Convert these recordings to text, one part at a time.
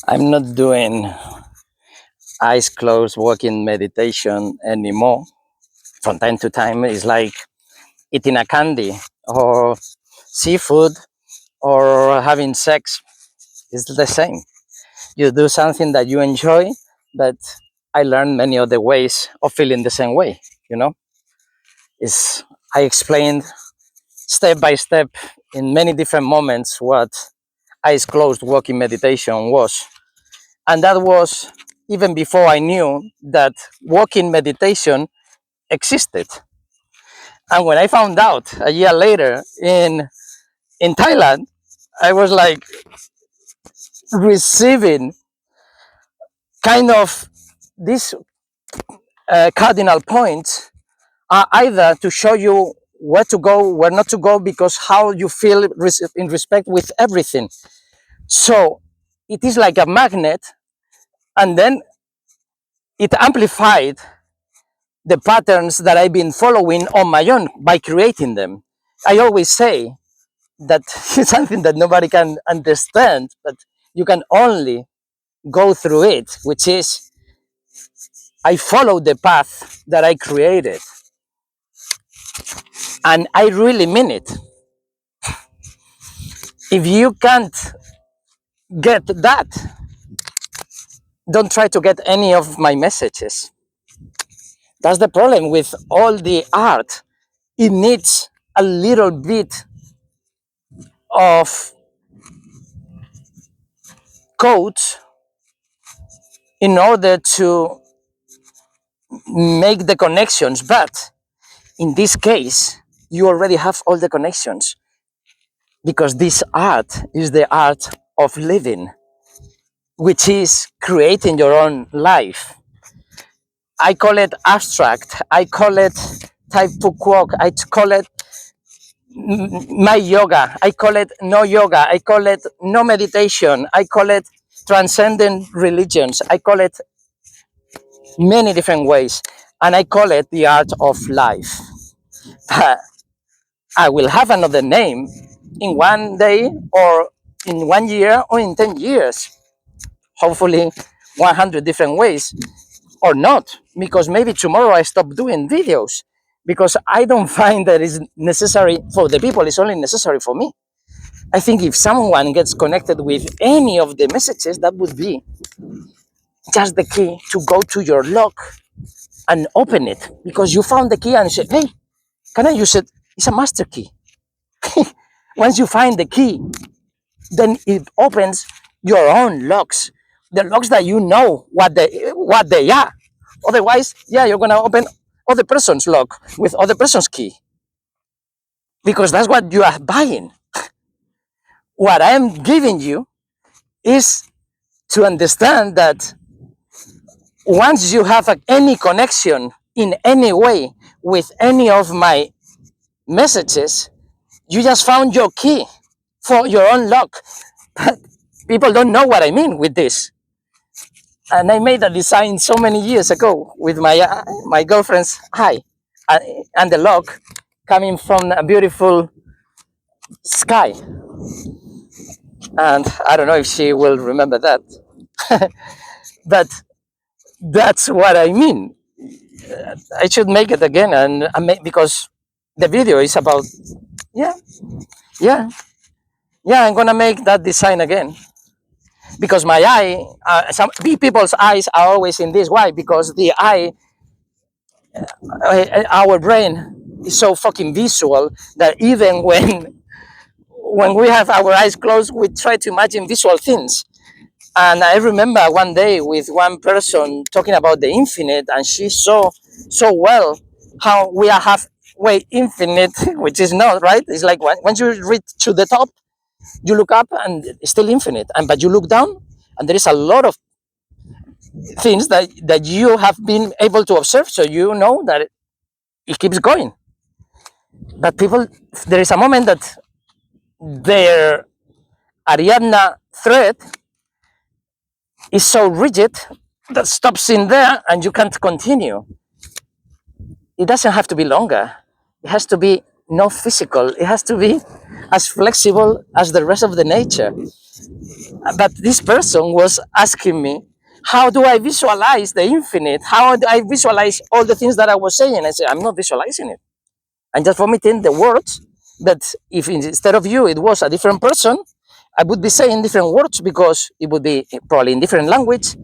I'm not doing eyes closed walking meditation anymore. From time to time, it's like eating a candy or seafood or having sex. It's the same. You do something that you enjoy, but I learned many other ways of feeling the same way. You know, is I explained step by step in many different moments what eyes closed walking meditation was. And that was even before I knew that walking meditation existed. And when I found out a year later in Thailand, I was like receiving kind of these cardinal points are either to show you where to go, where not to go, because how you feel in respect with everything. So it is like a magnet, and then it amplified the patterns that I've been following on my own by creating them. I always say that it's something that nobody can understand, but you can only go through it, which is I follow the path that I created. And I really mean it. If you can't get that, don't try to get any of my messages. That's the problem with all the art. It needs a little bit of code in order to make the connections. But in this case, you already have all the connections because this art is the art of living, which is creating your own life. I call it abstract. I call it Tai Fu Quok. I call it my yoga. I call it no yoga. I call it no meditation. I call it transcendent religions. I call it many different ways. And I call it the art of life. I will have another name in one day or in 1 year or in 10 years. Hopefully 100 different ways or not, because maybe tomorrow I stop doing videos because I don't find that it's necessary for the people, it's only necessary for me. I think if someone gets connected with any of the messages, that would be just the key to go to your lock and open it because you found the key and said, hey, can I use it? It's a master key. Once you find the key, then it opens your own locks, the locks that you know what they are. Otherwise, yeah, you're gonna open other person's lock with other person's key because that's what you are buying. What I am giving you is to understand that once you have any connection in any way with any of my messages, you just found your key for your own lock. But people don't know what I mean with this. And I made a design so many years ago with my girlfriend's eye and the lock coming from a beautiful sky. And I don't know if she will remember that, but that's what I mean. I should make it again, and because the video is about yeah, yeah, yeah. I'm gonna make that design again because my eye, some people's eyes are always in this. Why? Because the eye, our brain is so fucking visual that even when we have our eyes closed, we try to imagine visual things. And I remember one day with one person talking about the infinite, and she saw so well how we are halfway infinite, which is not right. It's like once you reach to the top, you look up and it's still infinite, and but you look down, and there is a lot of things that you have been able to observe, so you know that it keeps going. But people, there is a moment that their Ariadna thread is so rigid that stops in there and you can't continue. It doesn't have to be longer. It has to be not physical. It has to be as flexible as the rest of the nature. But this person was asking me, how do I visualize the infinite? How do I visualize all the things that I was saying? I said, I'm not visualizing it. I'm just vomiting the words. But if instead of you, it was a different person, I would be saying different words because it would be probably in different language,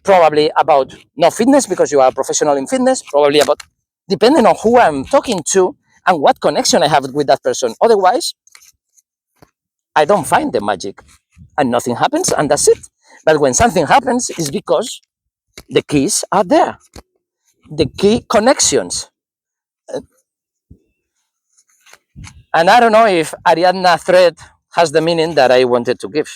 probably about no fitness because you are a professional in fitness, probably about depending on who I'm talking to and what connection I have with that person. Otherwise, I don't find the magic and nothing happens and that's it. But when something happens, it's because the keys are there, the key connections. And I don't know if Ariadna thread has the meaning that I wanted to give.